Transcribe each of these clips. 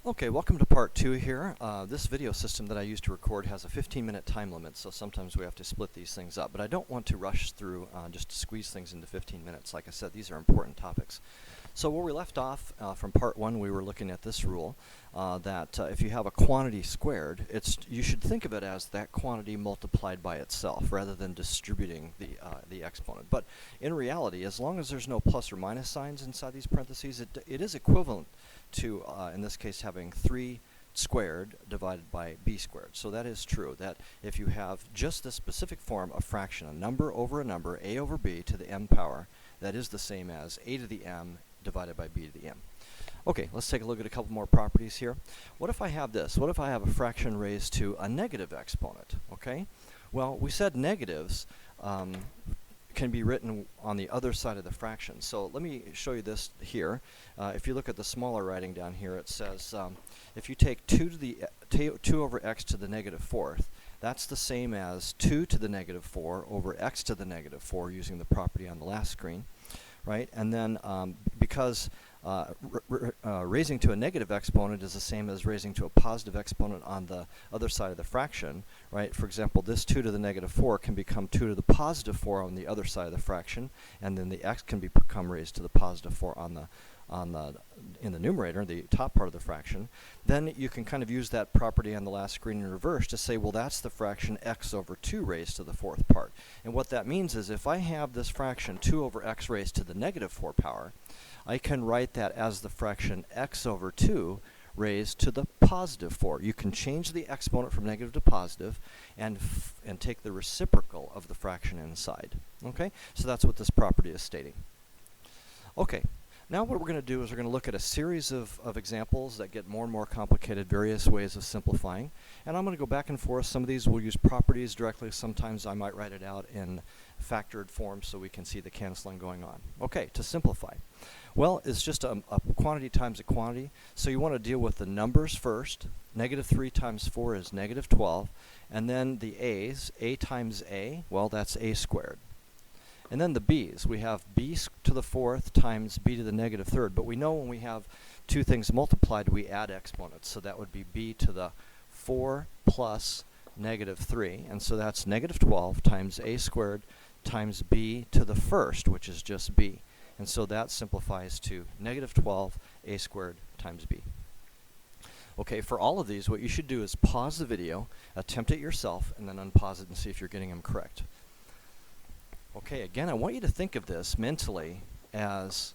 Okay, welcome to part 2 here. This video system that I use to record has a 15-minute time limit, so sometimes we have to split these things up. But I don't want to rush through just to squeeze things into 15 minutes. Like I said, these are important topics. So where we left off from part 1, we were looking at this rule that if you have a quantity squared, you should think of it as that quantity multiplied by itself rather than distributing the exponent. But in reality, as long as there's no plus or minus signs inside these parentheses, it is equivalent to, in this case, having 3 squared divided by b squared. So that is true, that if you have just this specific form of fraction, a number over a number, a over b to the m power, that is the same as a to the m divided by b to the m. Okay, let's take a look at a couple more properties here. What if I have this? What if I have a fraction raised to a negative exponent? Okay, well, we said negatives can be written on the other side of the fraction. So let me show you this here. If you look at the smaller writing down here, it says if you take 2 over x to the negative fourth, that's the same as 2 to the negative 4 over x to the negative 4 using the property on the last screen, right? And then because raising to a negative exponent is the same as raising to a positive exponent on the other side of the fraction, right? For example, this 2 to the negative 4 can become 2 to the positive 4 on the other side of the fraction, and then the x can become raised to the positive 4 in the numerator, the top part of the fraction. Then you can kind of use that property on the last screen in reverse to say, well, that's the fraction x over 2 raised to the fourth part. And what that means is if I have this fraction 2 over x raised to the negative 4 power, I can write that as the fraction x over 2 raised to the positive 4. You can change the exponent from negative to positive and take the reciprocal of the fraction inside. Okay, so that's what this property is stating. Okay, now what we're going to do is we're going to look at a series of examples that get more and more complicated, various ways of simplifying. And I'm going to go back and forth. Some of these will use properties directly. Sometimes I might write it out in factored form so we can see the canceling going on. Okay, to simplify. Well, it's just a quantity times a quantity. So you want to deal with the numbers first. Negative 3 times 4 is negative 12. And then the a's, a times a, well, that's a squared. And then the b's, we have b to the fourth times b to the negative third. But we know when we have two things multiplied, we add exponents. So that would be b to the 4 plus negative 3. And so that's negative 12 times a squared times b to the first, which is just b. And so that simplifies to negative 12 a squared times b. Okay, for all of these, what you should do is pause the video, attempt it yourself, and then unpause it and see if you're getting them correct. Okay, again, I want you to think of this mentally as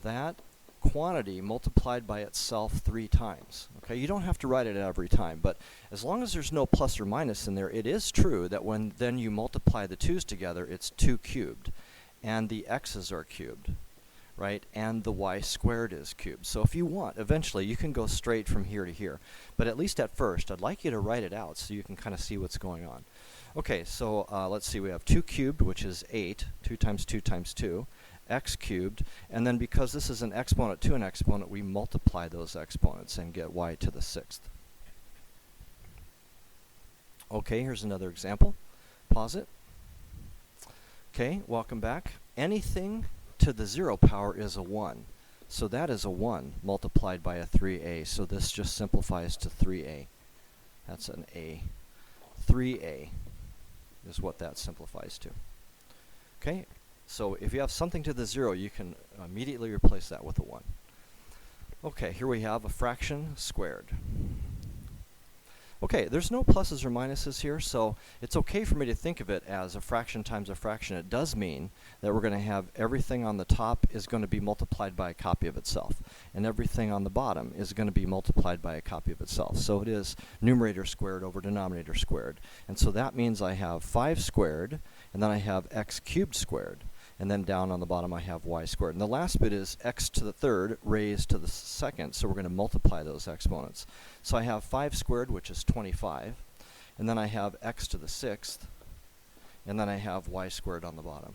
that quantity multiplied by itself 3 times. Okay, you don't have to write it every time, but as long as there's no plus or minus in there, it is true that when then you multiply the 2's together, it's 2 cubed, and the x's are cubed, right? And the y squared is cubed. So if you want, eventually you can go straight from here to here, but at least at first, I'd like you to write it out so you can kind of see what's going on. Okay, so let's see, we have 2 cubed, which is 8, 2 times 2 times 2, x cubed, and then because this is an exponent to an exponent, we multiply those exponents and get y to the 6th. Okay, here's another example. Pause it. Okay, welcome back. Anything to the 0 power is a 1. So that is a 1 multiplied by a 3a, so this just simplifies to 3a. That's an a. 3a is what that simplifies to. Okay, so if you have something to the 0, you can immediately replace that with a 1. Okay, here we have a fraction squared. Okay, there's no pluses or minuses here, so it's okay for me to think of it as a fraction times a fraction. It does mean that we're going to have everything on the top is going to be multiplied by a copy of itself, and everything on the bottom is going to be multiplied by a copy of itself. So it is numerator squared over denominator squared. And so that means I have 5 squared, and then I have x cubed squared. And then down on the bottom I have y squared. And the last bit is x to the third raised to the second, so we're going to multiply those exponents. So I have 5 squared, which is 25, and then I have x to the 6th, and then I have y squared on the bottom.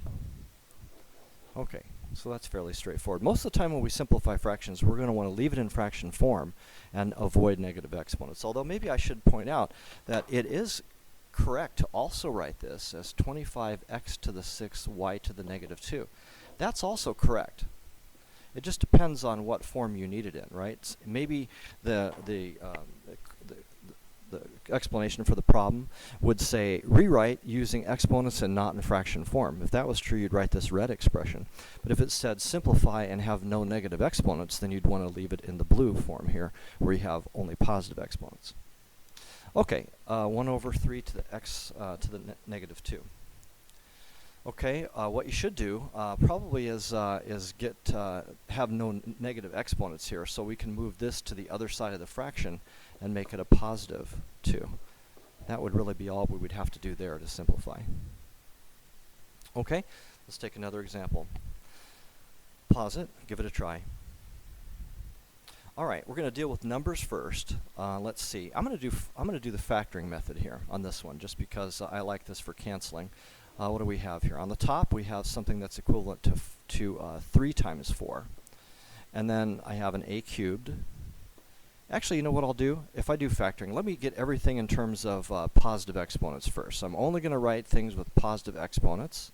Okay, so that's fairly straightforward. Most of the time when we simplify fractions, we're going to want to leave it in fraction form and avoid negative exponents. Although maybe I should point out that it is correct to also write this as 25x to the 6th y to the negative 2. That's also correct. It just depends on what form you need it in, right? Maybe the explanation for the problem would say rewrite using exponents and not in fraction form. If that was true, you'd write this red expression. But if it said simplify and have no negative exponents, then you'd want to leave it in the blue form here, where you have only positive exponents. Okay, 1 over 3 to the x to the negative 2. Okay, what you should do probably is have no negative exponents here, so we can move this to the other side of the fraction and make it a positive 2. That would really be all we would have to do there to simplify. Okay, let's take another example. Pause it, give it a try. All right, we're going to deal with numbers first. Let's see. I'm going to do the factoring method here on this one, just because I like this for canceling. What do we have here? On the top, we have something that's equivalent to 3 times 4. And then I have an a cubed. Actually, you know what I'll do? If I do factoring, let me get everything in terms of positive exponents first. So I'm only going to write things with positive exponents.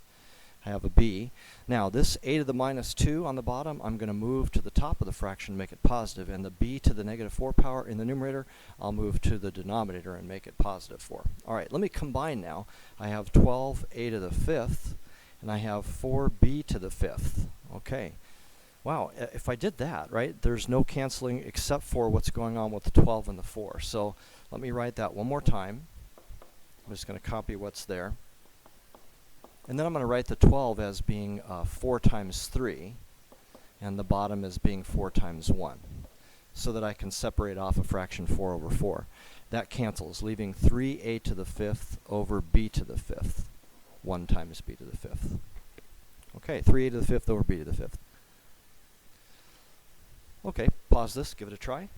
I have a b. Now, this a to the minus 2 on the bottom, I'm going to move to the top of the fraction and make it positive. And the b to the negative 4 power in the numerator, I'll move to the denominator and make it positive 4. All right, let me combine now. I have 12a to the 5th, and I have 4b to the 5th. Okay. Wow, if I did that, right, there's no canceling except for what's going on with the 12 and the 4. So let me write that one more time. I'm just going to copy what's there. And then I'm going to write the 12 as being 4 times 3, and the bottom as being 4 times 1, so that I can separate off a fraction 4 over 4. That cancels, leaving 3a to the 5th over b to the 5th, 1 times b to the 5th. Okay, 3a to the 5th over b to the 5th. Okay, pause this, give it a try.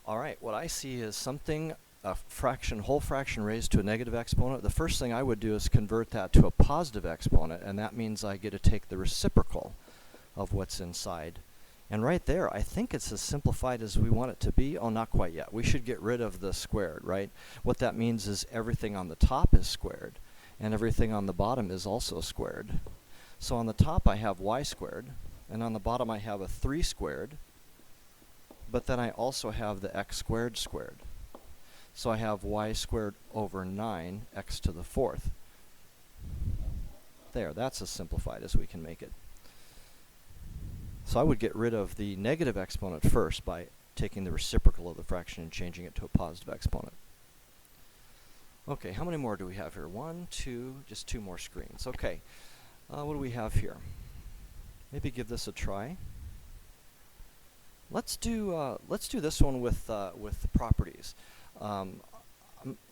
All right, what I see is something, a fraction, whole fraction raised to a negative exponent. The first thing I would do is convert that to a positive exponent, and that means I get to take the reciprocal of what's inside. And right there, I think it's as simplified as we want it to be. Oh, not quite yet. We should get rid of the squared, right? What that means is everything on the top is squared, and everything on the bottom is also squared. So on the top, I have y squared, and on the bottom, I have a 3 squared, but then I also have the x squared squared. So I have y squared over 9, x to the 4th. There, that's as simplified as we can make it. So I would get rid of the negative exponent first by taking the reciprocal of the fraction and changing it to a positive exponent. Okay, how many more do we have here? 1, 2, just 2 more screens. Okay, what do we have here? Maybe give this a try. Let's do this one with properties.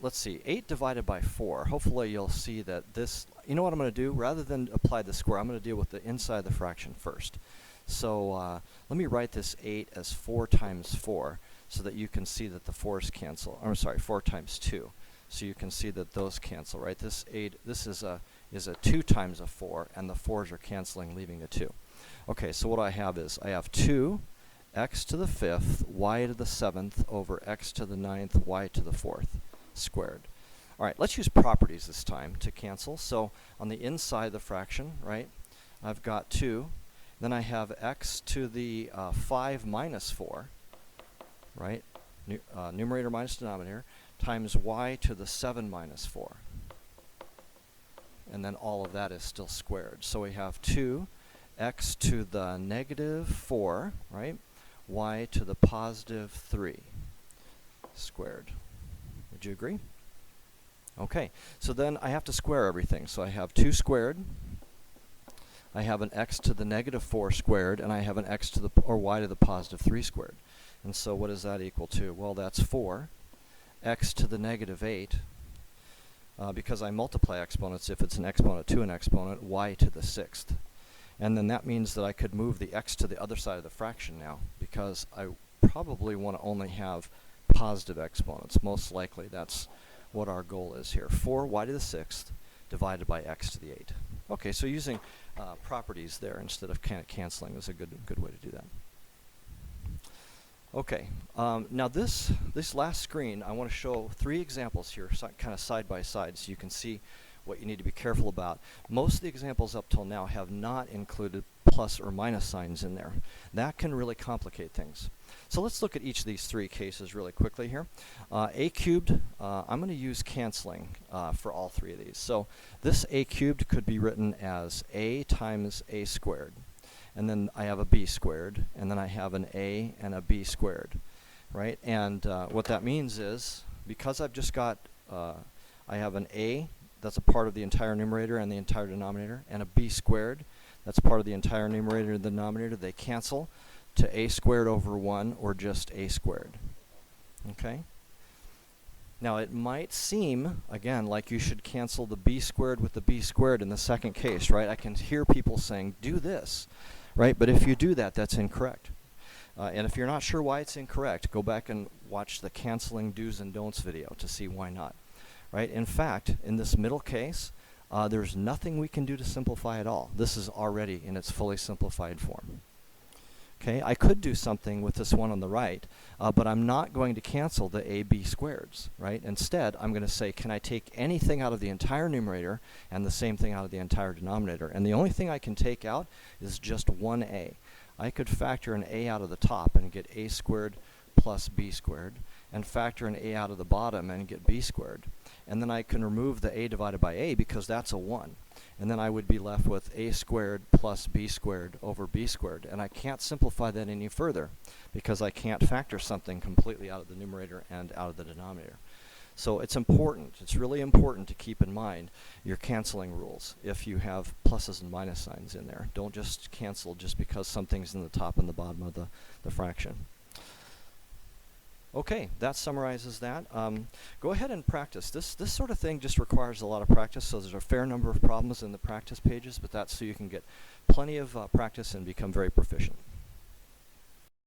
Let's see, 8 divided by 4. Hopefully you'll see that this, you know what I'm going to do? Rather than apply the square, I'm going to deal with the inside of the fraction first. So let me write this 8 as 4 times 4 so that you can see that the 4's cancel. I'm sorry, 4 times 2. So you can see that those cancel, right? This 8, this is a 2 times a 4, and the 4's are canceling, leaving a 2. Okay, so what I have is I have 2 x to the 5th, y to the 7th over x to the 9th, y to the 4th squared. All right, let's use properties this time to cancel. So on the inside of the fraction, right, I've got 2. Then I have x to the 5 minus 4, right, numerator minus denominator, times y to the 7 minus 4. And then all of that is still squared. So we have 2 x to the negative 4, right, y to the positive 3 squared. Would you agree? Okay, so then I have to square everything. So I have 2 squared, I have an x to the negative 4 squared, and I have an x to the, or y to the positive 3 squared. And so what does that equal to? Well, that's 4 x to the negative 8, because I multiply exponents if it's an exponent to an exponent, y to the 6th. And then that means that I could move the x to the other side of the fraction now, because I probably want to only have positive exponents. Most likely that's what our goal is here. 4y to the 6th divided by x to the 8. Okay, so using properties there instead of canceling is a good way to do that. Okay, now this last screen, I want to show 3 examples here, kind of side by side, so you can see what you need to be careful about. Most of the examples up till now have not included plus or minus signs in there. That can really complicate things. So let's look at each of these three cases really quickly here. A cubed, I'm going to use canceling for all three of these. So this a cubed could be written as a times a squared. And then I have a b squared, and then I have an a and a b squared, right? And what that means is, because I've just got, I have an a that's a part of the entire numerator and the entire denominator, and a b squared that's part of the entire numerator and the denominator, they cancel to a squared over 1 or just a squared. Okay? Now it might seem, again, like you should cancel the b squared with the b squared in the second case, right? I can hear people saying, do this, right? But if you do that, that's incorrect. And if you're not sure why it's incorrect, go back and watch the canceling do's and don'ts video to see why not. Right? In fact, in this middle case, there's nothing we can do to simplify at all. This is already in its fully simplified form. Okay, I could do something with this one on the right, but I'm not going to cancel the ab squareds, right? Instead, I'm going to say, can I take anything out of the entire numerator and the same thing out of the entire denominator? And the only thing I can take out is just 1a. I could factor an a out of the top and get a squared plus b squared, and factor an a out of the bottom and get b squared. And then I can remove the a divided by a because that's a 1. And then I would be left with a squared plus b squared over b squared. And I can't simplify that any further because I can't factor something completely out of the numerator and out of the denominator. So it's important, it's really important to keep in mind your canceling rules if you have pluses and minus signs in there. Don't just cancel just because something's in the top and the bottom of the fraction. Okay, that summarizes that. Go ahead and practice. This sort of thing just requires a lot of practice, so there's a fair number of problems in the practice pages, but that's so you can get plenty of practice and become very proficient.